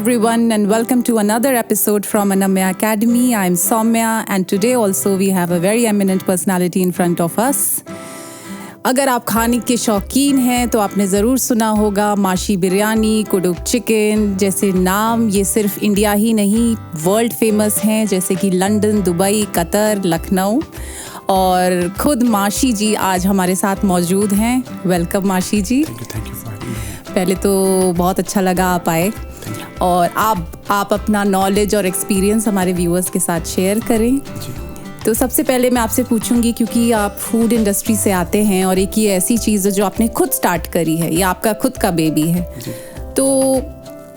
everyone, and welcome to another episode from Anamya Academy. I'm Soumya, and today also we have a very eminent personality in front of us. अगर आप खाने के शौकीन हैं तो आपने ज़रूर सुना होगा माशी बिरयानी, कुडुक चिकन जैसे नाम ये सिर्फ इंडिया ही नहीं वर्ल्ड फेमस हैं, जैसे कि लंदन, दुबई, कतर, लखनऊ। और खुद माशी जी आज हमारे साथ मौजूद हैं। Welcome Mashi ji. Thank you for having me. पहले तो बहुत अच्छा लगा आप आए और आप अपना नॉलेज और एक्सपीरियंस हमारे व्यूअर्स के साथ शेयर करें। तो सबसे पहले मैं आपसे पूछूंगी, क्योंकि आप फूड इंडस्ट्री से आते हैं और एक ये ऐसी चीज़ है जो आपने खुद स्टार्ट करी है, ये आपका खुद का बेबी है। तो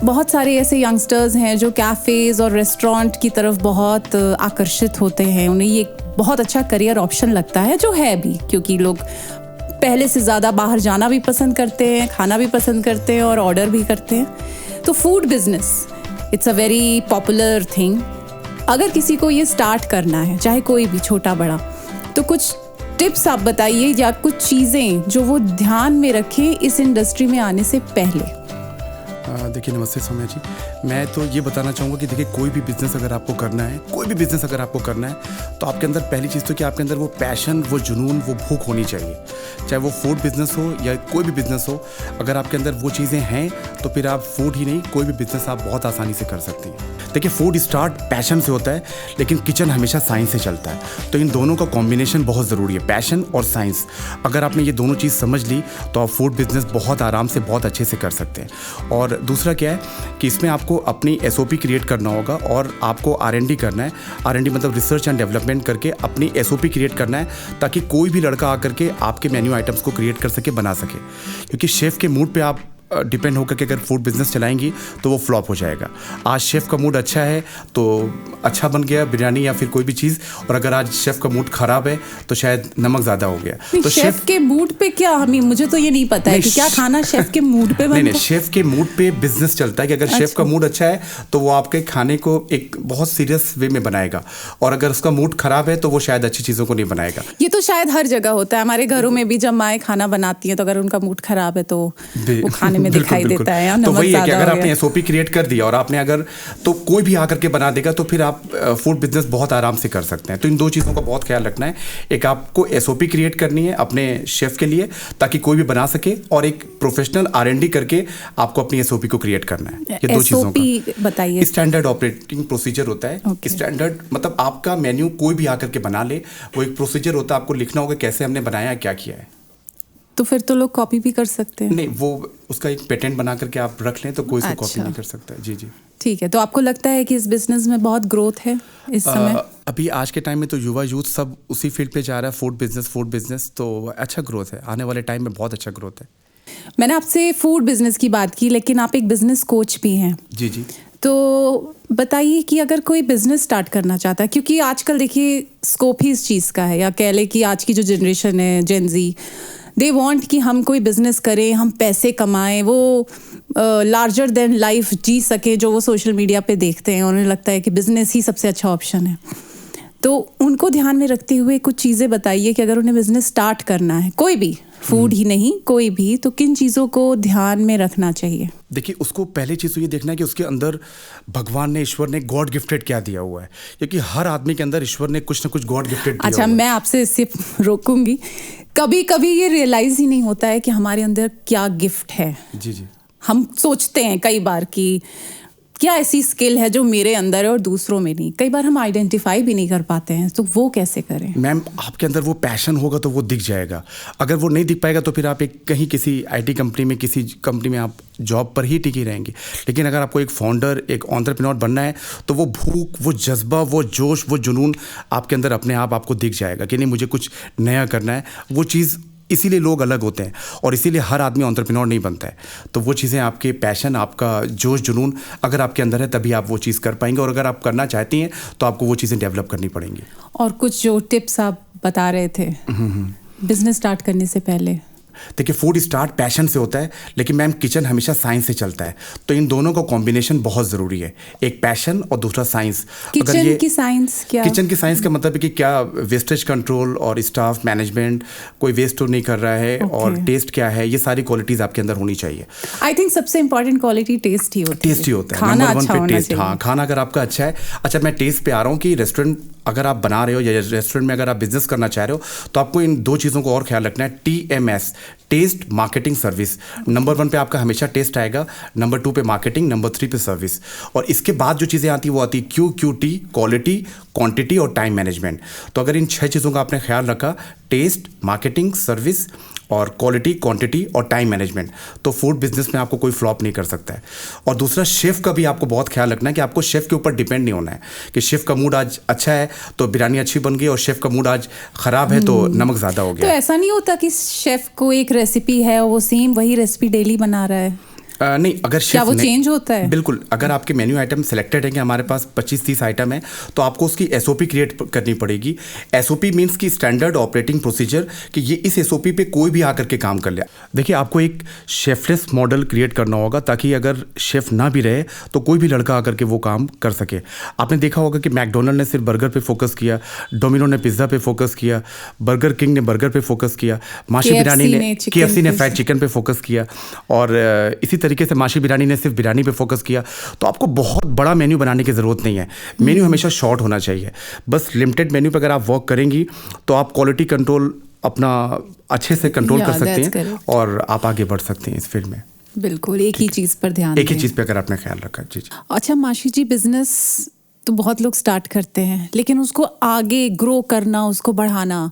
बहुत सारे ऐसे यंगस्टर्स हैं जो कैफ़ेज़ और रेस्टोरेंट की तरफ बहुत आकर्षित होते हैं, उन्हें ये बहुत अच्छा करियर ऑप्शन लगता है, जो है भी, क्योंकि लोग पहले से ज़्यादा बाहर जाना भी पसंद करते हैं, खाना भी पसंद करते हैं और ऑर्डर भी करते हैं। तो food business it's a very popular thing. अगर किसी को ये स्टार्ट करना है, चाहे कोई भी छोटा बड़ा, तो कुछ टिप्स आप बताइए या कुछ चीज़ें जो वो ध्यान में रखें इस इंडस्ट्री में आने से पहले। देखिए, नमस्ते सौम्या जी। मैं तो ये बताना चाहूँगा कि देखिए, कोई भी बिज़नेस अगर आपको करना है, तो आपके अंदर पहली चीज़ तो कि आपके अंदर वो पैशन, वो जुनून, वो भूख होनी चाहिए। चाहे वो फूड बिज़नेस हो या कोई भी बिज़नेस हो, अगर आपके अंदर वो चीज़ें हैं तो फिर आप फूड ही नहीं, कोई भी बिज़नेस आप बहुत आसानी से कर सकती हैं। देखिए, फूड स्टार्ट पैशन से होता है, लेकिन किचन हमेशा साइंस से चलता है। तो इन दोनों का कॉम्बिनेशन बहुत ज़रूरी है, पैशन और साइंस। अगर आपने ये दोनों चीज़ समझ ली तो आप फूड बिज़नेस बहुत आराम से, बहुत अच्छे से कर सकते हैं। और दूसरा क्या है कि इसमें आपको अपनी SOP क्रिएट करना होगा और आपको R&D करना है। R&D मतलब रिसर्च एंड डेवलपमेंट करके अपनी SOP क्रिएट करना है, ताकि कोई भी लड़का आकर के आपके मेन्यू आइटम्स को क्रिएट कर सके, बना सके। क्योंकि शेफ़ के मूड पे आप डिपेंड होकर के अगर फूड बिजनेस चलाएंगी तो वो फ्लॉप हो जाएगा। आज शेफ़ का मूड अच्छा है तो अच्छा बन गया बिरयानी या फिर कोई भी चीज़, और अगर आज शेफ़ का मूड ख़राब है तो शायद नमक ज़्यादा हो गया। तो शेफ़ के मूड पे क्या, मुझे तो ये नहीं पता है कि क्या खाना शेफ़ के मूड पे बनता है। नहीं, शेफ़ के मूड पे बिजनेस चलता है कि अगर शेफ़ का मूड अच्छा है तो वो आपके खाने को एक बहुत सीरियस वे में बनाएगा, और अगर उसका मूड ख़राब है तो वो शायद अच्छी चीज़ों को नहीं बनाएगा। ये तो शायद हर जगह होता है। हमारे घरों में भी जब माएँ खाना बनाती हैं तो अगर उनका मूड ख़राब है तो वो खाने में दिखाई देता है। तो वही है कि अगर आपने SOP क्रिएट कर दिया और आपने अगर, तो कोई भी आकर के बना देगा, तो फिर आप फूड बिजनेस बहुत आराम से कर सकते हैं। तो इन दो चीज़ों का बहुत ख्याल रखना है। एक आपको SOP क्रिएट करनी है अपने शेफ़ के लिए, ताकि कोई भी बना सके, और एक प्रोफेशनल R&D करके आपको अपनी SOP को क्रिएट करना है। ये दो चीज़ों का बताइए। स्टैंडर्ड ऑपरेटिंग प्रोसीजर होता है। स्टैंडर्ड मतलब आपका मेन्यू कोई भी आकर के बना ले, वो एक प्रोसीजर होता है, आपको लिखना होगा कैसे हमने बनाया, क्या किया है। तो फिर तो लोग कॉपी भी कर सकते हैं। नहीं, वो उसका एक पेटेंट बना करके आप रख लें तो कोई उसको कॉपी नहीं कर सकता है। जी। ठीक है। तो आपको लगता है कि इस बिजनेस में बहुत ग्रोथ है इस समय? अभी आज के टाइम में तो युवा यूथ सब उसी फील्ड पे जा रहा है, फूड बिजनेस, तो अच्छा ग्रोथ है। आने वाले टाइम में बहुत अच्छा ग्रोथ है। मैंने आपसे फूड बिजनेस की बात की, लेकिन आप एक बिजनेस कोच भी हैं। जी। तो बताइए कि अगर कोई बिजनेस स्टार्ट करना चाहता है, क्योंकि आजकल देखिए स्कोप ही इस चीज़ का है, या कह लें कि आज की जो जनरेशन है, जेन ज़ी, दे वांट कि हम कोई बिजनेस करें, हम पैसे कमाएं, वो लार्जर देन लाइफ जी सके, जो वो सोशल मीडिया पे देखते हैं। उन्हें लगता है कि बिजनेस ही सबसे अच्छा ऑप्शन है। तो उनको ध्यान में रखते हुए कुछ चीज़ें बताइए कि अगर उन्हें बिजनेस स्टार्ट करना है, कोई भी, फूड ही नहीं कोई भी, तो किन चीज़ों को ध्यान में रखना चाहिए? देखिए, उसको पहली चीज़ तो ये देखना है कि उसके अंदर भगवान ने, ईश्वर ने गॉड गिफ्टेड क्या दिया हुआ है, क्योंकि हर आदमी के अंदर ईश्वर ने कुछ ना कुछ गॉड गिफ्टेड दिया। अच्छा, मैं आपसे इससे रोकूंगी। कभी कभी ये रियलाइज ही नहीं होता है कि हमारे अंदर क्या गिफ्ट है। जी। हम सोचते हैं कई बार कि क्या ऐसी स्किल है जो मेरे अंदर है और दूसरों में नहीं। कई बार हम आइडेंटिफाई भी नहीं कर पाते हैं, तो वो कैसे करें? मैम, आपके अंदर वो पैशन होगा तो वो दिख जाएगा। अगर वो नहीं दिख पाएगा तो फिर आप किसी IT कंपनी में, किसी कंपनी में आप जॉब पर ही टिकी रहेंगे। लेकिन अगर आपको एक फाउंडर, एक एंटरप्रेन्योर बनना है, तो वो भूख, वो जज्बा, वो जोश, वो जुनून आपके अंदर अपने आप आपको दिख जाएगा कि नहीं, मुझे कुछ नया करना है। वो चीज़, इसीलिए लोग अलग होते हैं और इसीलिए हर आदमी एंटरप्रेन्योर नहीं बनता है। तो वो चीज़ें, आपके पैशन, आपका जोश जुनून अगर आपके अंदर है, तभी आप वो चीज़ कर पाएंगे। और अगर आप करना चाहती हैं तो आपको वो चीज़ें डेवलप करनी पड़ेंगी। और कुछ जो टिप्स आप बता रहे थे बिजनेस स्टार्ट करने से पहले, देखिए फूड स्टार्ट पैशन से होता है, लेकिन मैम किचन हमेशा साइंस से चलता है, तो इन दोनों का कॉम्बिनेशन बहुत ज़रूरी है, एक पैशन और दूसरा साइंस। किचन की साइंस क्या? किचन की साइंस का मतलब है कि क्या वेस्टेज कंट्रोल और स्टाफ मैनेजमेंट, कोई वेस्ट तो नहीं कर रहा है, और टेस्ट क्या है, ये सारी क्वालिटीज़ आपके अंदर होनी चाहिए। आई थिंक सबसे इंपॉर्टेंट क्वालिटी टेस्ट ही होती है। टेस्ट ही होता है, खाना नंबर वन अच्छा पे होना टेस्ट। चाहिए। हाँ, खाना अगर आपका अच्छा है। अच्छा, मैं टेस्ट पे आ रहा हूँ कि रेस्टोरेंट अगर आप बना रहे हो या रेस्टोरेंट में अगर आप बिजनेस करना चाह रहे हो, तो आपको इन दो चीज़ों को और ख्याल रखना है। TMS, test marketing service. Number 1 पे आपका हमेशा टेस्ट आएगा, नंबर 2 पे मार्केटिंग, नंबर 3 पे सर्विस, और इसके बाद जो चीज़ें आती है वो आती है QQT, क्वालिटी, क्वांटिटी और टाइम मैनेजमेंट। तो अगर इन 6 चीज़ों का आपने ख्याल रखा, टेस्ट, मार्केटिंग, सर्विस और क्वालिटी, क्वांटिटी और टाइम मैनेजमेंट, तो फूड बिजनेस में आपको कोई फ्लॉप नहीं कर सकता है। और दूसरा, शेफ़ का भी आपको बहुत ख्याल रखना है कि आपको शेफ़ के ऊपर डिपेंड नहीं होना है कि शेफ़ का मूड आज अच्छा है तो बिरयानी अच्छी बन गई, और शेफ़ का मूड आज ख़राब है तो नमक ज़्यादा हो गया। तो ऐसा नहीं होता कि शेफ़ को एक रेसिपी है, वो सेम वही रेसिपी डेली बना रहा है? नहीं, अगर क्या वो चेंज होता है? बिल्कुल, अगर आपके मेन्यू आइटम सेलेक्टेड है कि हमारे पास 25-30 आइटम है, तो आपको उसकी SOP क्रिएट करनी पड़ेगी। SOP मीन्स की स्टैंडर्ड ऑपरेटिंग प्रोसीजर, कि ये इस SOP पे कोई भी आकर के काम कर ले। देखिए, आपको एक शेफलेस मॉडल क्रिएट करना होगा, ताकि अगर शेफ ना भी रहे तो कोई भी लड़का आकर के वो काम कर सके। आपने देखा होगा कि मैकडोनल्ड ने सिर्फ बर्गर पे फोकस किया, डोमिनो ने पिज़्ज़ा पे फोकस किया, बर्गर किंग ने बर्गर पे फोकस किया, माशी बिरयानी ने KFC ने फ्राइड चिकन पे फोकस किया, और इसी तरीके से माशी बिरयानी ने सिर्फ बिरयानी पे फोकस किया। तो आपको बहुत बड़ा मेन्यू बनाने की ज़रूरत नहीं है, मेन्यू हमेशा शॉर्ट होना चाहिए। बस लिमिटेड मेन्यू पे अगर आप वर्क करेंगी तो आप क्वालिटी कंट्रोल अपना अच्छे से कंट्रोल कर सकते हैं, और आप आगे बढ़ सकते हैं इस फील्ड में। बिल्कुल, एक ही चीज़ पर ध्यान, एक ही चीज़ पे अगर आपने ख्याल रखा। जी। अच्छा माशी जी, बिजनेस तो बहुत लोग स्टार्ट करते हैं, लेकिन उसको आगे ग्रो करना, उसको बढ़ाना,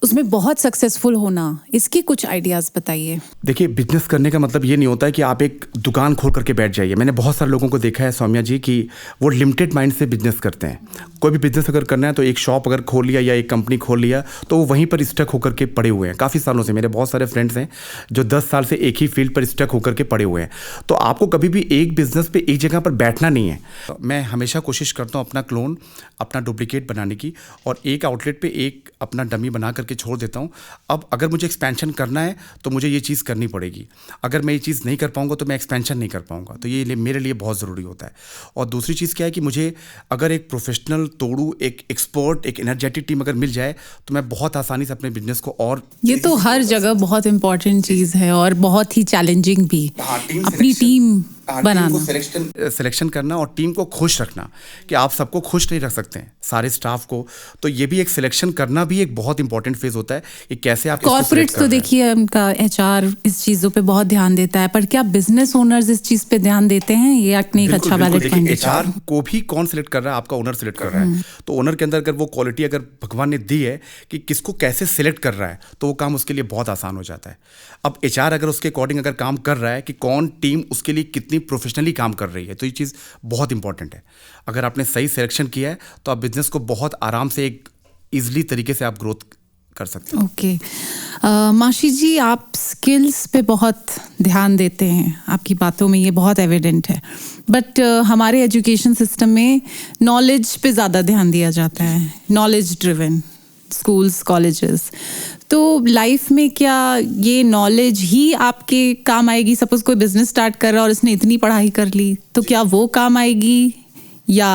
उसमें बहुत सक्सेसफुल होना, इसकी कुछ आइडियाज़ बताइए। देखिए, बिजनेस करने का मतलब ये नहीं होता है कि आप एक दुकान खोल करके बैठ जाइए। मैंने बहुत सारे लोगों को देखा है सौम्या जी कि वो लिमिटेड माइंड से बिजनेस करते हैं। कोई भी बिजनेस अगर करना है तो एक शॉप अगर खोल लिया या एक कंपनी खोल लिया तो वो वहीं पर स्टक होकर के पड़े हुए हैं काफ़ी सालों से। मेरे बहुत सारे फ्रेंड्स हैं जो 10 साल से एक ही फील्ड पर स्टक होकर के पड़े हुए हैं। तो आपको कभी भी एक बिजनेस पे एक जगह पर बैठना नहीं है। मैं हमेशा कोशिश करता हूँ अपना क्लोन, अपना डुप्लीकेट बनाने की, और एक आउटलेट पे एक अपना डमी बना करके छोड़ देता हूँ। अब अगर मुझे एक्सपेंशन करना है तो मुझे ये चीज़ करनी पड़ेगी। अगर मैं ये चीज़ नहीं कर पाऊँगा तो मैं एक्सपेंशन नहीं कर पाऊँगा। तो ये मेरे लिए बहुत ज़रूरी होता है। और दूसरी चीज़ क्या है कि मुझे अगर एक प्रोफेशनल तोड़ू, एक एक्सपर्ट, एक एनर्जेटिक टीम अगर मिल जाए तो मैं बहुत आसानी से अपने बिजनेस को और, ये तो हर जगह बहुत इंपॉर्टेंट चीज़ है और बहुत ही चैलेंजिंग भी, अपनी टीम बनाना, सिलेक्शन करना और टीम को खुश रखना, कि आप सबको खुश नहीं रख सकते हैं सारे स्टाफ को। तो ये भी एक सिलेक्शन करना भी एक बहुत इंपॉर्टेंट फेज होता है कि कैसे आप कॉर्पोरेट्स तो देखिए उनका HR इस चीज़ों पे बहुत ध्यान देता है, पर क्या बिजनेस ओनर्स इस चीज़ पे ध्यान देते हैं? ये अपनी एक अच्छा वैलिड पॉइंट है। HR को भी कौन सिलेक्ट कर रहा है? आपका ओनर सिलेक्ट कर रहा है। तो ओनर के अंदर अगर वो क्वालिटी अगर भगवान ने दी है कि किसको कैसे सिलेक्ट कर रहा है, तो वो काम उसके लिए बहुत आसान हो जाता है। अब HR अगर उसके अकॉर्डिंग अगर काम कर रहा है कि कौन टीम उसके लिए कितनी प्रोफेशनली काम कर रही है, तो ये चीज़ बहुत इंपॉर्टेंट है। अगर आपने सही सिलेक्शन किया है तो आप बिजनेस को बहुत आराम से एक ईजिली तरीके से आप ग्रोथ कर सकते हैं। ओके माशी जी, आप स्किल्स पे बहुत ध्यान देते हैं, आपकी बातों में ये बहुत एविडेंट है। बट हमारे एजुकेशन सिस्टम में नॉलेज पे ज़्यादा ध्यान दिया जाता है, नॉलेज ड्रिवन स्कूल्स, कॉलेजेस। तो लाइफ में क्या ये नॉलेज ही आपके काम आएगी? सपोज कोई बिजनेस स्टार्ट कर रहा है और इसने इतनी पढ़ाई कर ली, तो क्या वो काम आएगी या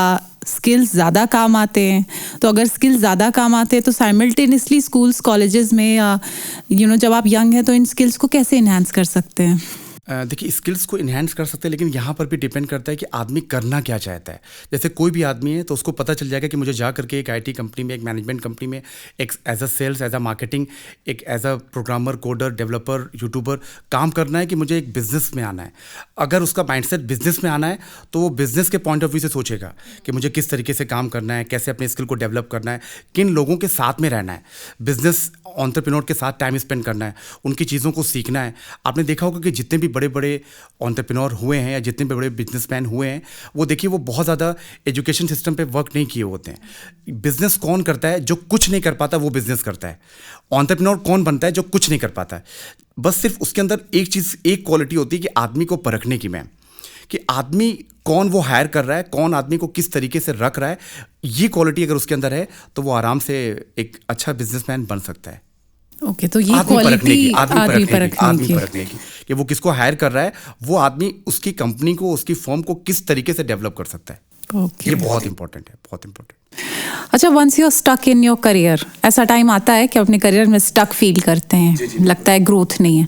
स्किल्स ज़्यादा काम आते हैं? तो अगर स्किल्स ज़्यादा काम आते हैं तो साइमल्टेनियसली स्कूल्स, कॉलेजेस में जब आप यंग हैं तो इन स्किल्स को कैसे इन्हांस कर सकते हैं? देखिए, स्किल्स को इन्हांस कर सकते हैं, लेकिन यहाँ पर भी डिपेंड करता है कि आदमी करना क्या चाहता है। जैसे कोई भी आदमी है तो उसको पता चल जाएगा कि मुझे जा करके एक IT कंपनी में, एक मैनेजमेंट कंपनी में, एक as a sales, as a marketing, एक as a programmer, coder, developer, YouTuber काम करना है, कि मुझे एक बिजनेस में आना है। अगर उसका माइंडसेट बिजनेस में आना है तो वो बिजनेस के पॉइंट ऑफ व्यू से सोचेगा कि मुझे किस तरीके से काम करना है, कैसे अपने स्किल को डेवलप करना है, किन लोगों के साथ में रहना है, बिजनेस एंटरप्रेन्योर के साथ टाइम स्पेंड करना है, उनकी चीज़ों को सीखना है। आपने देखा होगा कि जितने भी बड़े बड़े एंटरप्रेन्योर हुए हैं या जितने भी बड़े बिजनेसमैन हुए हैं, वो देखिए वो बहुत ज़्यादा एजुकेशन सिस्टम पे वर्क नहीं किए होते हैं। बिजनेस कौन करता है? जो कुछ नहीं कर पाता वो बिजनेस करता है। एंटरप्रेन्योर कौन बनता है? जो कुछ नहीं कर पाता है। बस सिर्फ उसके अंदर एक चीज़, एक क्वालिटी होती है कि आदमी को परखने की, मैम, कि आदमी कौन वो हायर कर रहा है, कौन आदमी को किस तरीके से रख रहा है। ये क्वालिटी अगर उसके अंदर है तो वो आराम से एक अच्छा बिजनेसमैन बन सकता है। ओके, तो ये क्वालिटी आदमी परखने की कि वो किसको हायर कर रहा है, वो आदमी उसकी कंपनी को, उसकी फर्म को किस तरीके से डेवलप कर सकता है। Okay. ये बहुत इंपॉर्टेंट है, बहुत इंपॉर्टेंट। अच्छा, once you are stuck in your career, ऐसा टाइम आता है कि अपने करियर में स्टक फील करते हैं, जी। लगता है ग्रोथ नहीं है,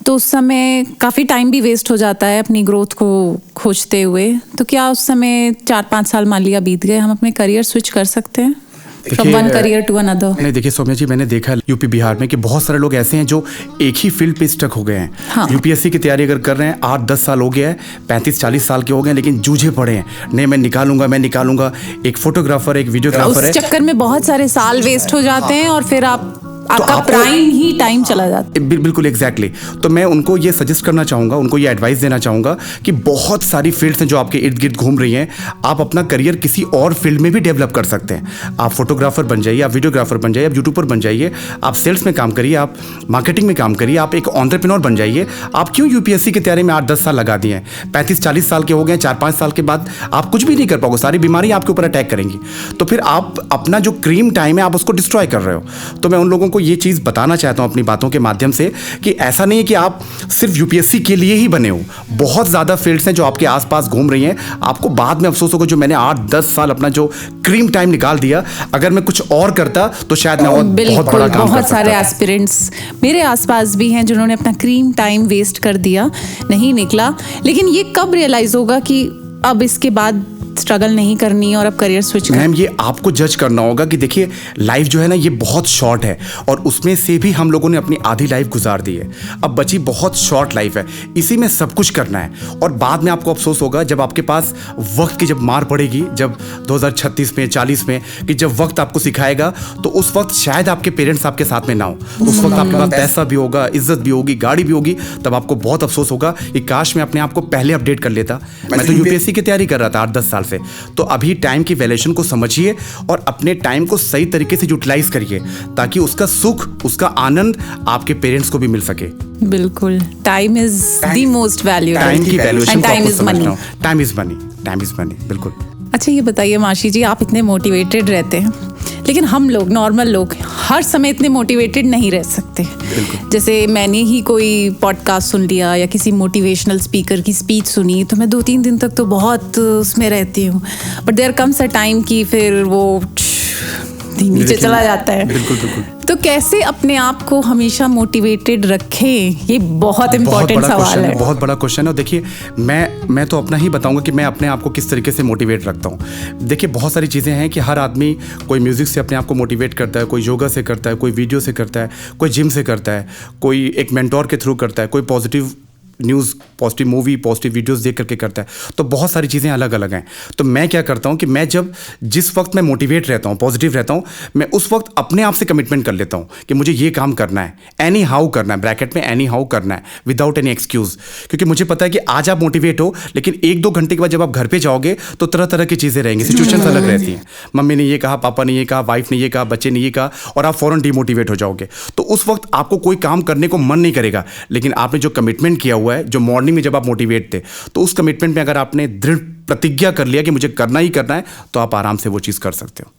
तो उस समय काफ़ी टाइम भी वेस्ट हो जाता है अपनी ग्रोथ को खोजते हुए। तो क्या उस समय 4-5 साल मान लिया बीत गए, हम अपने करियर स्विच कर सकते हैं from one career to another? नहीं, देखिए सौम्या जी, मैंने देखा यूपी बिहार में कि बहुत सारे लोग ऐसे हैं जो एक ही फील्ड पे स्टक हो गए हैं। हाँ। यूपीएससी की तैयारी अगर कर रहे हैं, 8-10 साल हो गया है, 35-40 साल के हो गए, लेकिन जूझे पड़े हैं, नहीं मैं निकालूंगा। एक फोटोग्राफर, एक वीडियोग्राफर है, उस चक्कर में बहुत सारे साल वेस्ट हो जाते हैं और फिर आपका प्राइम ही टाइम चला जाता है। बिल्कुल एग्जैक्टली। तो मैं उनको ये सजेस्ट करना चाहूँगा, उनको ये एडवाइस देना चाहूँगा कि बहुत सारी फील्ड्स हैं जो आपके इर्द गिर्द घूम रही हैं, आप अपना करियर किसी और फील्ड में भी डेवलप कर सकते हैं। आप फोटोग्राफर बन जाइए, आप वीडियोग्राफर बन जाइए, आप यूट्यूबर बन जाइए, आप सेल्स में काम करिए, आप मार्केटिंग में काम करिए, आप एक एंटरप्रेन्योर बन जाइए। आप क्यों यूपीएससी की तैयारी में 8-10 साल लगा दिए हैं? 35-40 साल के हो गए, 4-5 साल के बाद आप कुछ भी नहीं कर पाओगे, सारी बीमारी आपके ऊपर अटैक करेंगी। तो फिर आप अपना जो क्रीम टाइम है आप उसको डिस्ट्रॉय कर रहे हो। तो मैं उन लोगों को ये चीज़ बताना चाहता हूं अपनी बातों के माध्यम से कि ऐसा नहीं है कि आप सिर्फ यूपीएससी के लिए ही बने हो। बहुत ज्यादा फील्ड्स हैं जो आपके आसपास घूम रही हैं, आपको बाद में अफसोस होगा जो मैंने 8-10 साल अपना जो क्रीम टाइम निकाल दिया, अगर मैं कुछ और करता तो शायद मैं बहुत बड़ा काम कर सकता। बहुत सारे एस्पिरेंट्स मेरे आसपास भी हैं जिन्होंने अपना क्रीम टाइम वेस्ट कर दिया, नहीं निकला। लेकिन ये कब रियलाइज होगा कि अब इसके बाद स्ट्रगल नहीं करनी और अब करियर स्विच करना? मैम, ये आपको जज करना होगा कि देखिए लाइफ जो है ना ये बहुत शॉर्ट है और उसमें से भी हम लोगों ने अपनी आधी लाइफ गुजार दी है। अब बची बहुत शॉर्ट लाइफ है, इसी में सब कुछ करना है और बाद में आपको अफसोस होगा जब आपके पास वक्त की जब मार पड़ेगी, जब 2036 में 40 में कि जब वक्त आपको सिखाएगा, तो उस वक्त शायद आपके पेरेंट्स आपके साथ में ना हो। उस वक्त आपके पास पैसा भी होगा, इज्जत भी होगी, गाड़ी भी होगी, तब आपको बहुत अफसोस होगा कि काश मैं अपने आप को पहले अपडेट कर लेता। मैं तो यूपीएससी की तैयारी कर रहा था 8-10 साल से। तो अभी टाइम की वैल्यूएशन को समझिए और अपने टाइम को सही तरीके से यूटिलाइज करिए ताकि उसका सुख, उसका आनंद आपके पेरेंट्स को भी मिल सके। बिल्कुल, time is the most valuable. Time की valuation, time is money. Time is money, time is money, बिल्कुल। अच्छा, ये बताइए माशी जी, आप इतने मोटिवेटेड रहते हैं, लेकिन हम लोग नॉर्मल लोग हर समय इतने मोटिवेटेड नहीं रह सकते। जैसे मैंने ही कोई पॉडकास्ट सुन लिया या किसी मोटिवेशनल स्पीकर की स्पीच सुनी तो मैं 2-3 दिन तक तो बहुत उसमें रहती हूँ, but there comes a time कि फिर वो नीचे चला जाता है। बिल्कुल बिल्कुल। तो कैसे अपने आप को हमेशा मोटिवेटेड रखें, ये बहुत इंपॉर्टेंट सवाल है। बहुत बड़ा क्वेश्चन है। और देखिए मैं तो अपना ही बताऊंगा कि मैं अपने आप को किस तरीके से मोटिवेट रखता हूँ। देखिए बहुत सारी चीज़ें हैं कि हर आदमी कोई म्यूज़िक से अपने आप को मोटिवेट करता है, कोई योगा से करता है, कोई वीडियो से करता है, कोई जिम से करता है, कोई एक मेंटोर के थ्रू करता है, कोई positive news, positive movie, positive videos देख करके करता है। तो बहुत सारी चीज़ें अलग अलग हैं। तो मैं क्या करता हूँ कि मैं जब जिस वक्त मैं मोटिवेट रहता हूँ, पॉजिटिव रहता हूँ, मैं उस वक्त अपने आप से कमिटमेंट कर लेता हूँ कि मुझे ये काम करना है, एनी हाउ करना है, ब्रैकेट में एनी हाउ करना है, विदाउट एनी एक्सक्यूज़। क्योंकि मुझे पता है कि आज आप मोटिवेट हो, लेकिन 1-2 घंटे के बाद जब आप घर पर जाओगे तो तरह तरह की चीज़ें रहेंगी, सिचुएशन अलग रहती हैं। मम्मी ने ये कहा, पापा ने ये कहा, वाइफ ने ये कहा, बच्चे ने ये कहा, और आप फ़ौरन डिमोटिवेट हो जाओगे। तो उस वक्त आपको कोई काम करने को मन नहीं करेगा। लेकिन आपने जो कमिटमेंट किया हुआ है, जो मॉर्निंग में जब आप मोटिवेट थे, तो उस कमिटमेंट में अगर आपने दृढ़ प्रतिज्ञा कर लिया कि मुझे करना ही करना है, तो आप आराम से वो चीज़ कर सकते हो।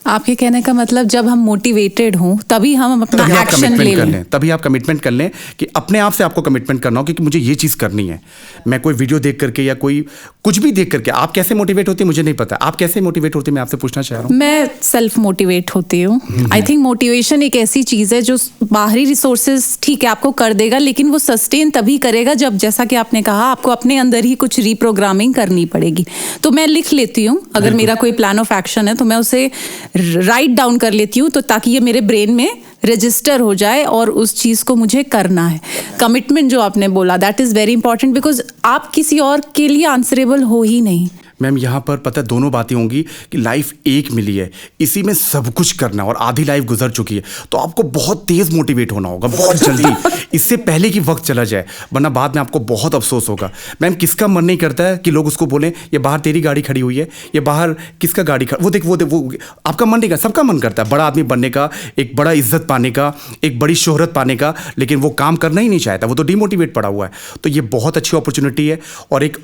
आपके कहने का मतलब जब हम मोटिवेटेड हों तभी हम अपना एक्शन ले लें। तभी आप कमिटमेंट कर लें कि अपने आप से आपको कमिटमेंट करना हो कि मुझे ये चीज़ करनी है। मैं कोई वीडियो देख करके या कोई कुछ भी देख करके, आप कैसे मोटिवेट होती है मुझे नहीं पता, आप कैसे मोटिवेट होती है मैं आपसे पूछना चाह रहा हूँ। मैं सेल्फ मोटिवेट होती हूँ। आई थिंक मोटिवेशन एक ऐसी चीज़ है जो बाहरी रिसोर्सेज ठीक है आपको कर देगा, लेकिन वो सस्टेन तभी करेगा जब, जैसा कि आपने कहा, आपको अपने अंदर ही कुछ रीप्रोग्रामिंग करनी पड़ेगी। तो मैं लिख लेती हूँ, अगर मेरा कोई प्लान ऑफ एक्शन है तो मैं उसे राइट डाउन कर लेती हूँ, तो ताकि ये मेरे ब्रेन में रजिस्टर हो जाए और उस चीज़ को मुझे करना है। कमिटमेंट जो आपने बोला, that is very important, because आप किसी और के लिए आंसरेबल हो ही नहीं। मैम यहाँ पर पता है दोनों बातें होंगी कि लाइफ एक मिली है, इसी में सब कुछ करना और आधी लाइफ गुजर चुकी है, तो आपको बहुत तेज मोटिवेट होना होगा, बहुत जल्दी, इससे पहले कि वक्त चला जाए, वरना बाद में आपको बहुत अफसोस होगा। मैम किसका मन नहीं करता है कि लोग उसको बोलें ये बाहर तेरी गाड़ी खड़ी हुई है, ये बाहर किसका गाड़ी वो देख वो आपका मन नहीं करता, सबका मन करता है बड़ा आदमी बनने का, एक बड़ा इज्जत पाने का, एक बड़ी शोहरत पाने का, लेकिन वो काम करना ही नहीं चाहता, वो तो डिमोटिवेट पड़ा हुआ है। तो ये बहुत अच्छी अपॉर्चुनिटी है और एक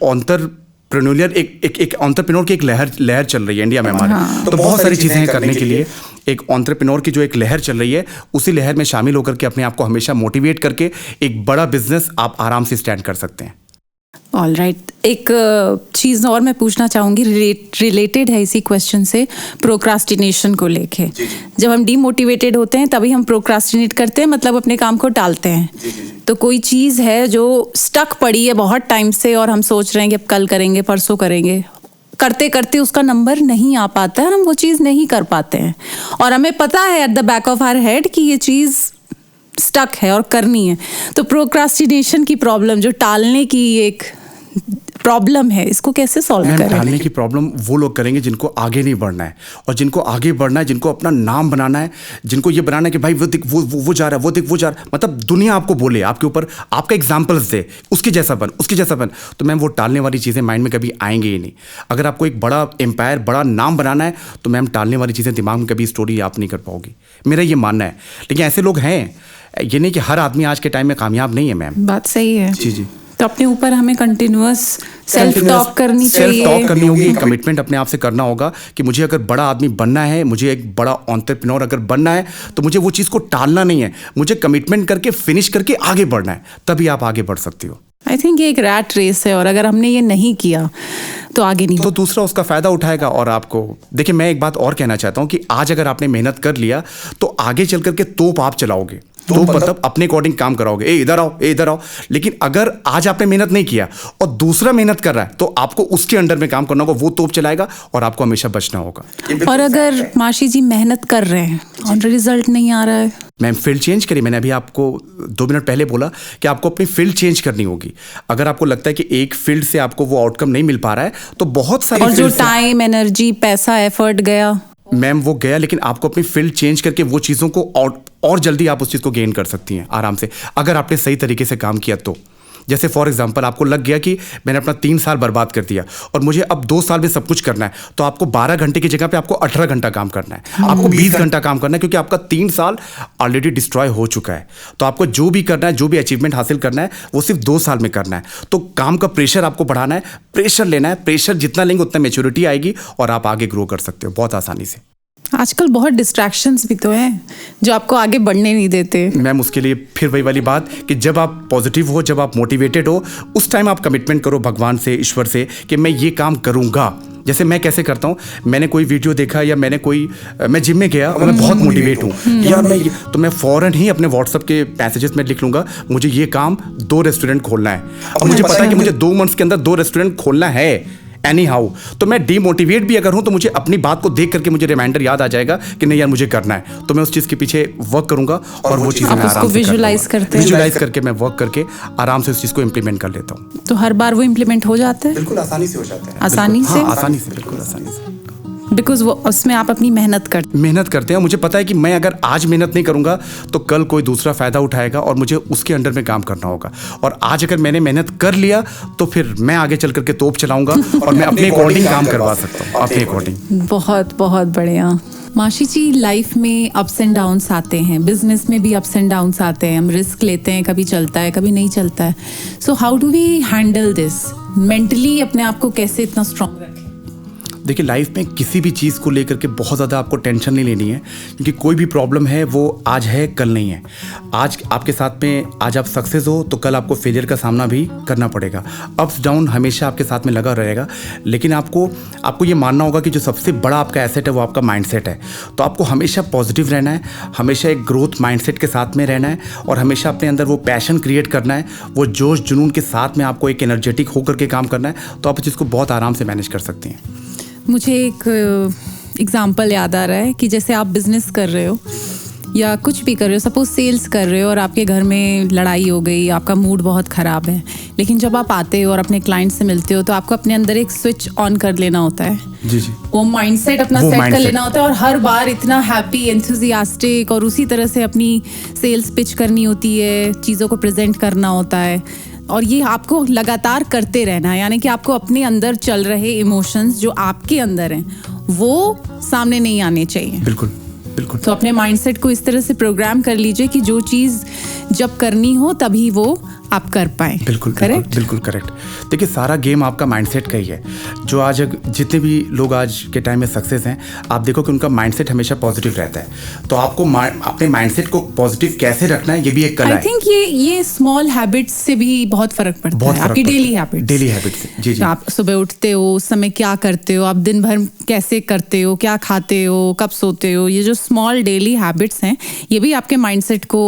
एंटरप्रेन्योर एक एंटरप्रेन्योर की एक लहर चल रही है इंडिया में हमारे। तो बहुत सारी चीज़ें हैं करने के लिए। एक एंटरप्रेन्योर की जो एक लहर चल रही है, उसी लहर में शामिल होकर के अपने आप को हमेशा मोटिवेट करके एक बड़ा बिजनेस आप आराम से स्टैंड कर सकते हैं। ऑल राइट, एक चीज़ और मैं पूछना चाहूँगी, रिलेटेड है इसी क्वेश्चन से, प्रोक्रास्टिनेशन को लेके। जब हम डीमोटिवेटेड होते हैं तभी हम प्रोक्रास्टिनेट करते हैं, मतलब अपने काम को टालते हैं। तो कोई चीज़ है जो स्टक पड़ी है बहुत टाइम से और हम सोच रहे हैं कि अब कल करेंगे, परसों करेंगे, करते करते उसका नंबर नहीं आ पाता है, हम वो चीज़ नहीं कर पाते हैं और हमें पता है at the back of our head कि ये चीज़ स्टक है और करनी है। तो प्रोक्रास्टिनेशन की प्रॉब्लम, जो टालने की एक प्रॉब्लम है, इसको कैसे सॉल्व करें? टालने की प्रॉब्लम वो लोग करेंगे जिनको आगे नहीं बढ़ना है, और जिनको आगे बढ़ना है, जिनको अपना नाम बनाना है, जिनको ये बनाना है कि भाई वो दिख वो जा रहा है, वो दिख वो जा रहा है, मतलब दुनिया आपको बोले, आपके ऊपर आपका एग्जाम्पल्स दे, उसके जैसा बन, उसके जैसा बन। तो मैम वो टालने वाली चीज़ें माइंड में कभी आएंगे ही नहीं। अगर आपको एक बड़ा एम्पायर, बड़ा नाम बनाना है, तो मैम टालने वाली चीज़ें दिमाग में कभी स्टोरी आप नहीं कर पाओगी, मेरा ये मानना है। लेकिन ऐसे लोग हैं, ये नहीं कि हर आदमी आज के टाइम में कामयाब नहीं है मैम। बात सही है जी। तो अपने ऊपर हमें कंटिन्यूअस सेल्फ टॉक करनी चाहिए, सेल्फ टॉक करनी होगी, कमिटमेंट अपने आप से करना होगा कि मुझे अगर बड़ा आदमी बनना है, मुझे एक बड़ा एंटरप्रेन्योर अगर बनना है, तो मुझे वो चीज़ को टालना नहीं है, मुझे कमिटमेंट करके फिनिश करके आगे बढ़ना है, तभी आप आगे बढ़ सकती हो। आई थिंक ये एक रैट रेस है और अगर हमने ये नहीं किया तो आगे नहीं, तो दूसरा उसका फायदा उठाएगा। और आपको देखिए, मैं एक बात और कहना चाहता हूँ कि आज अगर आपने मेहनत कर लिया तो आगे चल करके तोप आप चलाओगे, तो मतलब अपने अकॉर्डिंग काम कराओगे, ए इधर आओ, ए इधर आओ। लेकिन अगर आज आपने मेहनत नहीं किया और दूसरा मेहनत कर रहा है, तो आपको उसके अंडर में काम करना होगा, वो तोप चलाएगा और आपको हमेशा बचना होगा। और अगर माशी जी मेहनत कर रहे हैं और रिजल्ट नहीं आ रहा है, मैम फील्ड चेंज करिए। मैंने अभी आपको 2 मिनट पहले बोला कि आपको अपनी फील्ड चेंज करनी होगी। अगर आपको लगता है कि एक फील्ड से आपको वो आउटकम नहीं मिल पा रहा है, तो बहुत सारी और जो टाइम, एनर्जी, पैसा, एफर्ट गया, मैम वो गया, लेकिन आपको अपनी फील्ड चेंज करके वो चीज़ों को और जल्दी आप उस चीज़ को गेन कर सकती हैं आराम से, अगर आपने सही तरीके से काम किया तो। जैसे फॉर एग्जांपल आपको लग गया कि मैंने अपना 3 साल बर्बाद कर दिया और मुझे अब 2 साल में सब कुछ करना है, तो आपको 12 घंटे की जगह पे आपको 18 घंटा काम करना है, आपको 20 घंटा काम करना है, क्योंकि आपका 3 साल ऑलरेडी डिस्ट्रॉय हो चुका है। तो आपको जो भी करना है, जो भी अचीवमेंट हासिल करना है, वो सिर्फ 2 साल में करना है। तो काम का प्रेशर आपको बढ़ाना है, प्रेशर लेना है, प्रेशर जितना लेंगे उतना मैच्योरिटी आएगी और आप आगे ग्रो कर सकते हो बहुत आसानी से। आजकल बहुत डिस्ट्रैक्शंस भी तो हैं जो आपको आगे बढ़ने नहीं देते। मैम उसके लिए फिर वही वाली बात कि जब आप पॉजिटिव हो, जब आप मोटिवेटेड हो, उस टाइम आप कमिटमेंट करो भगवान से, ईश्वर से, कि मैं ये काम करूँगा। जैसे मैं कैसे करता हूँ, मैंने कोई वीडियो देखा या मैं जिम में गया और मैं बहुत मोटिवेट हूँ यार, तो मैं फ़ौरन ही अपने व्हाट्सएप के मैसेजेस में लिख लूँगा, मुझे ये काम 2 रेस्टोरेंट खोलना है। और मुझे पता है कि मुझे 2 मंथ्स के अंदर 2 रेस्टोरेंट खोलना है एनी हाउ। तो मैं डीमोटिवेट भी अगर हूं, तो मुझे अपनी बात को देख करके मुझे रिमाइंडर याद आ जाएगा कि नहीं यार मुझे करना है, तो मैं उस चीज़ के पीछे वर्क करूंगा और वो चीज़ मैं आराम से विजुलाइज करके मैं वर्क करके आराम से उस चीज़ को इम्प्लीमेंट कर लेता हूँ। तो हर बार वो इम्प्लीमेंट हो जाता है? बिल्कुल आसानी से हो जाता है। आसानी से? हाँ, आसानी से, बिल्कुल आसानी से। बिकॉज वो उसमें आप अपनी मेहनत करते हैं। मुझे पता है कि मैं अगर आज मेहनत नहीं करूंगा तो कल कोई दूसरा फ़ायदा उठाएगा और मुझे उसके अंडर में काम करना होगा। और आज अगर मैंने मेहनत कर लिया तो फिर मैं आगे चल करके तोप चलाऊंगा और मैं अपने अकॉर्डिंग काम करवा सकता हूँ, अपने अकॉर्डिंग। बहुत बहुत बढ़िया। माशी जी, लाइफ में अप्स एंड डाउन्स आते हैं, बिजनेस में भी अप्स एंड डाउन्स आते हैं, हम रिस्क लेते हैं, कभी चलता है कभी नहीं चलता है। So how do we handle this? Mentally अपने आप को कैसे इतना स्ट्रांग रखें? देखिए, लाइफ में किसी भी चीज़ को लेकर के बहुत ज़्यादा आपको टेंशन नहीं लेनी है, क्योंकि कोई भी प्रॉब्लम है वो आज है कल नहीं है। आज आपके साथ में, आज आप सक्सेस हो तो कल आपको फेलियर का सामना भी करना पड़ेगा। अप्स डाउन हमेशा आपके साथ में लगा रहेगा, लेकिन आपको ये मानना होगा कि जो सबसे बड़ा आपका एसेट है वो आपका माइंडसेट है। तो आपको हमेशा पॉजिटिव रहना है, हमेशा एक ग्रोथ माइंडसेट के साथ में रहना है और हमेशा अपने अंदर वो पैशन क्रिएट करना है, वो जोश जुनून के साथ में आपको एक एनर्जेटिक होकर के काम करना है, तो आप इस चीज़ को बहुत आराम से मैनेज कर सकती हैं। मुझे एक एग्जांपल याद आ रहा है कि जैसे आप बिज़नेस कर रहे हो या कुछ भी कर रहे हो, सपोज सेल्स कर रहे हो और आपके घर में लड़ाई हो गई, आपका मूड बहुत ख़राब है, लेकिन जब आप आते हो और अपने क्लाइंट से मिलते हो तो आपको अपने अंदर एक स्विच ऑन कर लेना होता है। जी जी। वो माइंडसेट अपना सेट कर लेना होता है और हर बार इतना हैप्पी, एंथुसियास्टिक और उसी तरह से अपनी सेल्स पिच करनी होती है, चीज़ों को प्रेजेंट करना होता है और ये आपको लगातार करते रहना है। यानी कि आपको अपने अंदर चल रहे इमोशंस जो आपके अंदर हैं वो सामने नहीं आने चाहिए। बिल्कुल बिल्कुल। तो अपने माइंडसेट को इस तरह से प्रोग्राम कर लीजिए कि जो चीज़ जब करनी हो तभी वो आप कर पाए। बिल्कुल करेक्ट, बिल्कुल करेक्ट। देखिए सारा गेम आपका माइंडसेट का ही है। जो आज जितने भी लोग आज के टाइम में सक्सेस हैं, आप देखो कि उनका माइंडसेट हमेशा पॉजिटिव रहता है। तो आपको अपने माइंडसेट को पॉजिटिव कैसे रखना है, ये भी एक कला है। आई थिंक ये स्मॉल हैबिट्स से भी बहुत फर्क पड़ता है, आपकी डेली हैबिट से। जी जी। आप सुबह उठते हो, उस समय क्या करते हो, आप दिन भर कैसे करते हो, क्या खाते हो, कब सोते हो, ये जो स्मॉल डेली हैबिट्स हैं, ये भी आपके माइंडसेट को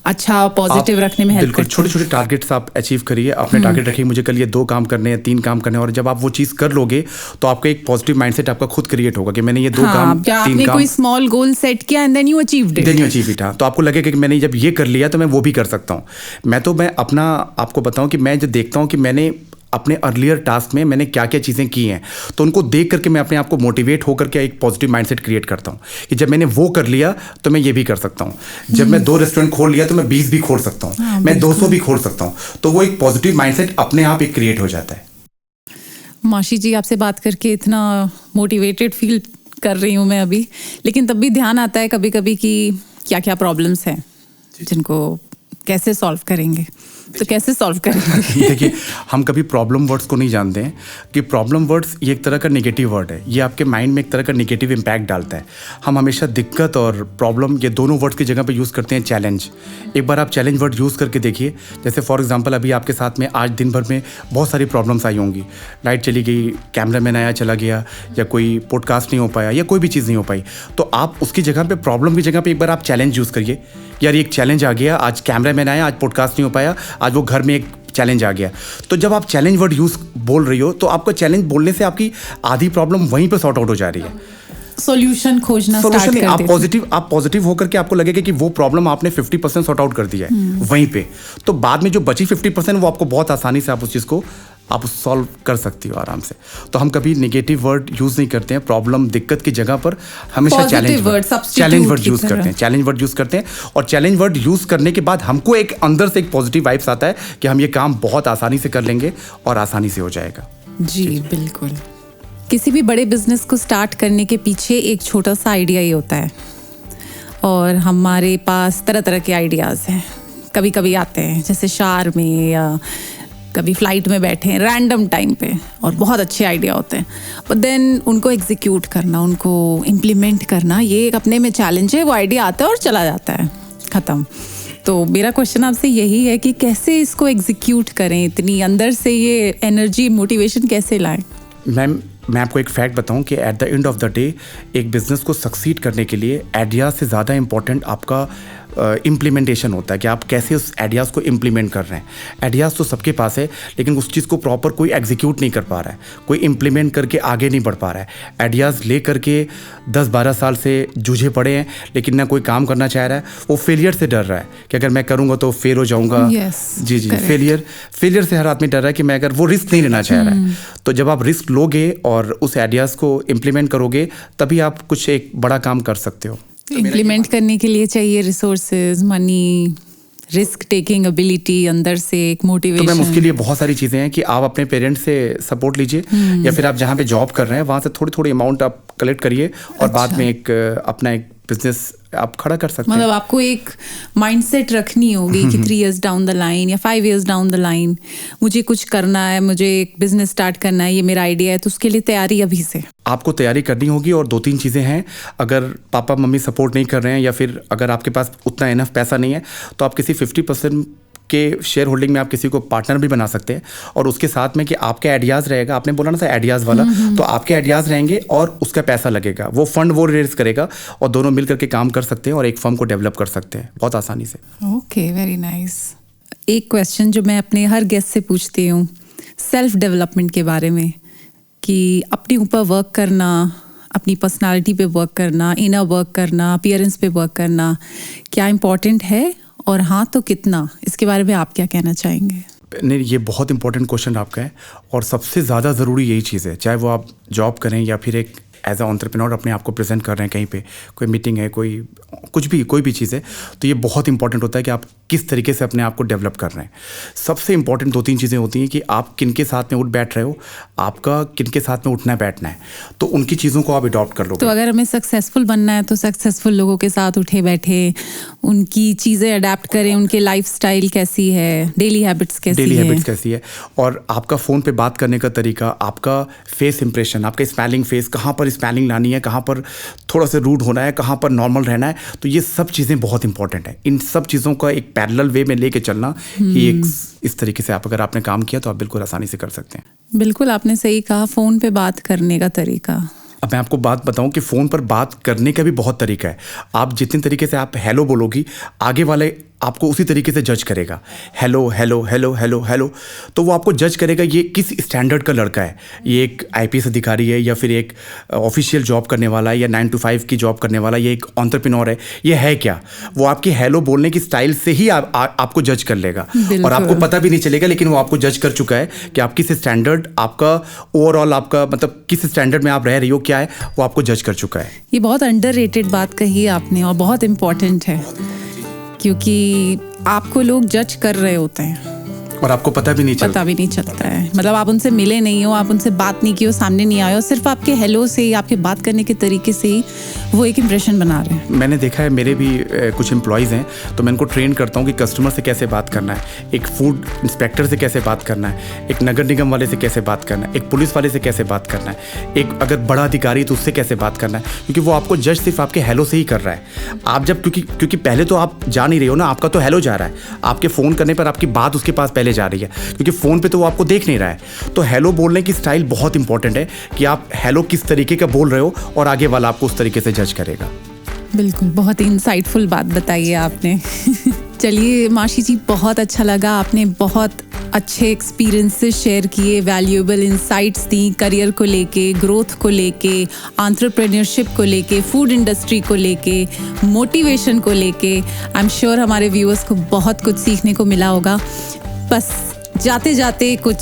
अच्छा पॉजिटिव रखने में हेल्प करते हैं। छोटे छोटे टारगेट्स आप अचीव करिए। आपने टारगेट रखिए मुझे कल ये 2 काम करने हैं, 3 काम करने हैं, और जब आप वो चीज कर लोगे तो आपका एक पॉजिटिव माइंडसेट आपका खुद क्रिएट होगा कि मैंने ये 2 काम, 3 आपने काम, कोई स्मॉल गोल सेट किया and then you achieved it. तो आपको लगेगा कि मैंने जब ये कर लिया तो मैं वो भी कर सकता हूँ। मैं अपना आपको बताऊं कि मैं जब देखता हूँ कि मैंने अपने अर्लियर टास्क में मैंने क्या क्या चीज़ें की हैं, तो उनको देख करके मैं अपने आप को मोटिवेट होकर के एक पॉजिटिव माइंडसेट क्रिएट करता हूँ कि जब मैंने वो कर लिया तो मैं ये भी कर सकता हूँ। जब मैं 2 रेस्टोरेंट खोल लिया तो मैं 20 भी खोल सकता हूँ, मैं 200 भी खोल सकता हूँ। तो वो एक पॉजिटिव माइंडसेट अपने आप एक क्रिएट हो जाता है। माशी जी, आपसे बात करके इतना मोटिवेटेड फील कर रही हूँ मैं अभी, लेकिन तब भी ध्यान आता है कभी कभी कि क्या क्या प्रॉब्लम्स हैं जिनको कैसे सॉल्व करेंगे। तो कैसे सॉल्व करेंगे? देखिए हम कभी प्रॉब्लम वर्ड्स को नहीं जानते हैं कि प्रॉब्लम वर्ड्स ये एक तरह का नेगेटिव वर्ड है। ये आपके माइंड में एक तरह का नेगेटिव इम्पैक्ट डालता है। हम हमेशा दिक्कत और प्रॉब्लम ये दोनों वर्ड्स की जगह पे यूज़ करते हैं चैलेंज। एक बार आप चैलेंज वर्ड यूज़ करके देखिए। जैसे फॉर एग्जांपल अभी आपके साथ में आज दिन भर में बहुत सारी प्रॉब्लम्स आई होंगी। लाइट चली गई, कैमरामैन आया चला गया, या कोई पॉडकास्ट नहीं हो पाया, या कोई भी चीज़ नहीं हो पाई। तो आप उसकी जगह पे, प्रॉब्लम की जगह पे एक बार आप चैलेंज यूज़ करिए। यार ये एक चैलेंज आ गया, आज कैमरामैन आया, आज पॉडकास्ट नहीं हो पाया, आज वो घर में एक चैलेंज आ गया। तो जब आप चैलेंज वर्ड यूज बोल रही हो तो आपका चैलेंज बोलने से आपकी आधी प्रॉब्लम वहीं पे सॉर्ट आउट हो जा रही है। सॉल्यूशन खोजना स्टार्ट कर देते। आप पॉजिटिव होकर के आपको लगेगा कि वो प्रॉब्लम आपने 50% सॉर्ट आउट कर दिया है वहीं पे। तो बाद में जो बची 50% वो आपको बहुत आसानी से आप उस चीज़ को आप सॉल्व कर सकती हो आराम से। तो हम कभी नेगेटिव वर्ड यूज नहीं करते हैं। प्रॉब्लम, दिक्कत की जगह पर हमेशा चैलेंज वर्ड यूज करते हैं। और चैलेंज वर्ड यूज करने के बाद हमको एक अंदर से एक पॉजिटिव वाइब्स आता है कि हम ये काम बहुत आसानी से कर लेंगे और आसानी से हो जाएगा। जी बिल्कुल। किसी भी बड़े बिजनेस को स्टार्ट करने के पीछे एक छोटा सा आइडिया ही होता है, और हमारे पास तरह तरह के आइडियाज़ हैं। कभी कभी आते हैं जैसे शार में, या कभी फ्लाइट में बैठे हैं रैंडम टाइम पे, और बहुत अच्छे आइडिया होते हैं, बट देन उनको एग्जीक्यूट करना, उनको इम्प्लीमेंट करना, ये एक अपने में चैलेंज है। वो आइडिया आता है और चला जाता है, ख़त्म। तो मेरा क्वेश्चन आपसे यही है कि कैसे इसको एग्जीक्यूट करें, इतनी अंदर से ये एनर्जी, मोटिवेशन कैसे लाएं? मैम मैं आपको एक फैक्ट बताऊं कि at the end of the day एक बिज़नेस को सक्सीड करने के लिए आइडियाज़ से ज़्यादा इम्पॉर्टेंट आपका इम्प्लीमेंटेशन होता है कि आप कैसे उस आइडियाज़ को इम्प्लीमेंट कर रहे हैं। आइडियाज़ तो सबके पास है, लेकिन उस चीज़ को प्रॉपर कोई एग्जीक्यूट नहीं कर पा रहा है, कोई इम्प्लीमेंट करके आगे नहीं बढ़ पा रहा है। आइडियाज़ ले करके 10-12 साल से जूझे पड़े हैं, लेकिन ना कोई काम करना चाह रहा है। वो फेलियर से डर रहा है कि अगर मैं करूँगा तो फेल हो जाऊँगा। जी जी, फेलियर से हर आदमी डर रहा है कि मैं अगर वो रिस्क नहीं लेना चाह रहा है। तो जब आप रिस्क लोगे और उस आइडियाज़ को इम्प्लीमेंट करोगे, तभी आप कुछ एक बड़ा काम कर सकते हो। इम्प्लीमेंट करने के लिए चाहिए resources, money, risk taking ability, अंदर से एक मोटिवेशन। तो मैम उसके लिए बहुत सारी चीज़ें हैं कि आप अपने पेरेंट्स से सपोर्ट लीजिए, या फिर आप जहाँ पे जॉब कर रहे हैं वहाँ से थोड़ी थोड़ी अमाउंट आप कलेक्ट करिए, और बाद में एक अपना एक बिजनेस आप खड़ा कर सकते हैं। मतलब आपको एक माइंडसेट रखनी होगी कि 3 years डाउन द लाइन या 5 years डाउन द लाइन मुझे कुछ करना है, मुझे एक बिजनेस स्टार्ट करना है, ये मेरा आइडिया है। तो उसके लिए तैयारी अभी से आपको तैयारी करनी होगी। और 2-3 चीज़ें हैं, अगर पापा मम्मी सपोर्ट नहीं कर रहे हैं, या फिर अगर आपके पास उतना इनफ पैसा नहीं है, तो आप किसी 50% के शेयर होल्डिंग में आप किसी को पार्टनर भी बना सकते हैं। और उसके साथ में कि आपके आइडियाज़ रहेगा, आपने बोला ना सर आइडियाज़ वाला, तो आपके आइडियाज़ रहेंगे और उसका पैसा लगेगा, वो फंड वो रेज करेगा, और दोनों मिल करके काम कर सकते हैं और एक फर्म को डेवलप कर सकते हैं बहुत आसानी से। Okay, very nice. एक क्वेश्चन जो मैं अपने हर गेस्ट से पूछती हूँ सेल्फ डेवलपमेंट के बारे में, कि अपने ऊपर वर्क करना, अपनी पर्सनालिटी पे वर्क करना, इनर वर्क करना, अपीयरेंस पे वर्क करना, क्या इम्पोर्टेंट है, और हाँ तो कितना? इसके बारे में आप क्या कहना चाहेंगे? नहीं, ये बहुत इंपॉर्टेंट क्वेश्चन आपका है, और सबसे ज़्यादा ज़रूरी यही चीज़ है, चाहे वो आप जॉब करें या फिर एक एज अ एंटरप्रेन्योर अपने आप को प्रेजेंट कर रहे हैं कहीं पे, कोई मीटिंग है, कोई भी चीज़ है, तो ये बहुत इंपॉर्टेंट होता है कि आप किस तरीके से अपने आप को डेवलप कर रहे हैं। सबसे इंपॉर्टेंट 2-3 चीज़ें होती हैं कि आप किन के साथ में उठ बैठ रहे हो, आपका किन के साथ में उठना बैठना है, तो उनकी चीज़ों को आप अडॉप्ट कर लो। तो अगर हमें सक्सेसफुल बनना है तो सक्सेसफुल लोगों के साथ उठे बैठे, उनकी चीज़ें अडेप्ट करें, उनके लाइफस्टाइल कैसी है, डेली हैबिट्स कैसी है, और आपका फ़ोन पे बात करने का तरीका, आपका फेस इंप्रेशन, आपका स्माइलिंग फेस, कहाँ पर स्माइलिंग लानी है, कहाँ पर थोड़ा सा रूड होना है, कहाँ पर नॉर्मल रहना है, तो ये सब चीज़ें बहुत इंपॉर्टेंट है। इन सब चीज़ों का एक पैरेलल वे में लेके चलना ही एक इस तरीके से अगर आपने काम किया तो आप बिल्कुल आसानी से कर सकते हैं। बिल्कुल आपने सही कहा, फ़ोन पे बात करने का तरीका। अब मैं आपको बात बताऊं कि फ़ोन पर बात करने का भी बहुत तरीका है। आप जितने तरीके से आप हेलो बोलोगी, आगे वाले आपको उसी तरीके से जज करेगा। Hello hello hello hello hello, तो वो आपको जज करेगा ये किस स्टैंडर्ड का लड़का है, ये एक आईपीएस अधिकारी है या फिर एक ऑफिशियल जॉब करने वाला है या 9 to 5 की जॉब करने वाला है, ये एक एंटरप्रेन्योर है, ये है क्या। वो आपकी हेलो बोलने की स्टाइल से ही आपको जज कर लेगा और आपको पता भी नहीं चलेगा, लेकिन वो आपको जज कर चुका है कि आप किस स्टैंडर्ड, आपका ओवरऑल आपका मतलब किस स्टैंडर्ड में आप रह रही हो, क्या है, वो आपको जज कर चुका है। ये बहुत अंडररेटेड बात कही आपने और बहुत इम्पोर्टेंट है, क्योंकि आपको लोग जज कर रहे होते हैं और आपको पता भी नहीं चलता है। मतलब आप उनसे मिले नहीं हो, आप उनसे बात नहीं की हो, सामने नहीं आए हो, सिर्फ आपके हेलो से ही, आपके बात करने के तरीके से ही वो एक इम्प्रेशन बना रहे हैं। मैंने देखा है, मेरे भी कुछ एम्प्लॉयज़ हैं, तो मैं उनको ट्रेन करता हूँ कि कस्टमर से कैसे बात करना है, एक फूड इंस्पेक्टर से कैसे बात करना है, एक नगर निगम वाले से कैसे बात करना है, एक पुलिस वाले से कैसे बात करना है, एक अगर बड़ा अधिकारी तो उससे कैसे बात करना है, क्योंकि वो आपको जज सिर्फ आपके हेलो से ही कर रहा है। आप जब क्योंकि पहले तो आप जा नहीं रहे हो ना, आपका तो हेलो जा रहा है, आपके फ़ोन करने पर आपकी बात उसके पास पहले जा रही है, क्योंकि फ़ोन पे तो वो आपको देख नहीं रहा है। तो हेलो बोलने की स्टाइल बहुत इंपॉर्टेंट है कि आप हेलो किस तरीके का बोल रहे हो और आगे वाला आपको उस तरीके से जज करेगा। बिल्कुल, बहुत ही इंसाइटफुल बात बताई है आपने। चलिए माशी जी, बहुत अच्छा लगा, आपने बहुत अच्छे एक्सपीरियंसेस शेयर किए, वैल्यूएबल इंसाइट्स दी, करियर को लेके, ग्रोथ को लेके, एंटरप्रेन्योरशिप को लेके, फूड इंडस्ट्री को लेके, मोटिवेशन को लेके। आई एम श्योर हमारे व्यूअर्स को बहुत कुछ सीखने को मिला होगा। बस जाते जाते कुछ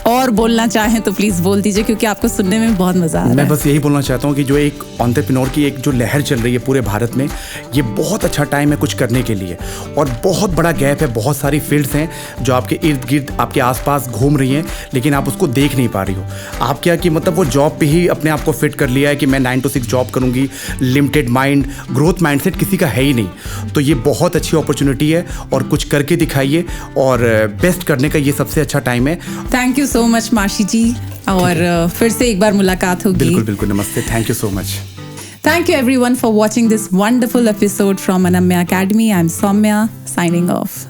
और बोलना चाहें तो प्लीज़ बोल दीजिए, क्योंकि आपको सुनने में बहुत मज़ा आ रहा है। मैं बस यही बोलना चाहता हूँ कि जो एक एंटरप्रेन्योर की एक जो लहर चल रही है पूरे भारत में, ये बहुत अच्छा टाइम है कुछ करने के लिए, और बहुत बड़ा गैप है, बहुत सारी फील्ड्स हैं जो आपके इर्द गिर्द आपके आसपास घूम रही हैं, लेकिन आप उसको देख नहीं पा रही हो। आप क्या कि मतलब वो जॉब पे ही अपने आप को फिट कर लिया है कि मैं 9 to 6 जॉब करूँगी, लिमिटेड माइंड, ग्रोथ माइंडसेट किसी का है ही नहीं। तो ये बहुत अच्छी अपॉर्चुनिटी है और कुछ करके दिखाइए, और बेस्ट करने का ये सबसे अच्छा टाइम है। थैंक यू सो मच माशी जी, और फिर से एक बार मुलाकात होगी। बिल्कुल बिल्कुल, नमस्ते, thank you so much. Thank you everyone for watching this wonderful episode from Anamya Academy. I'm Soumya, signing off.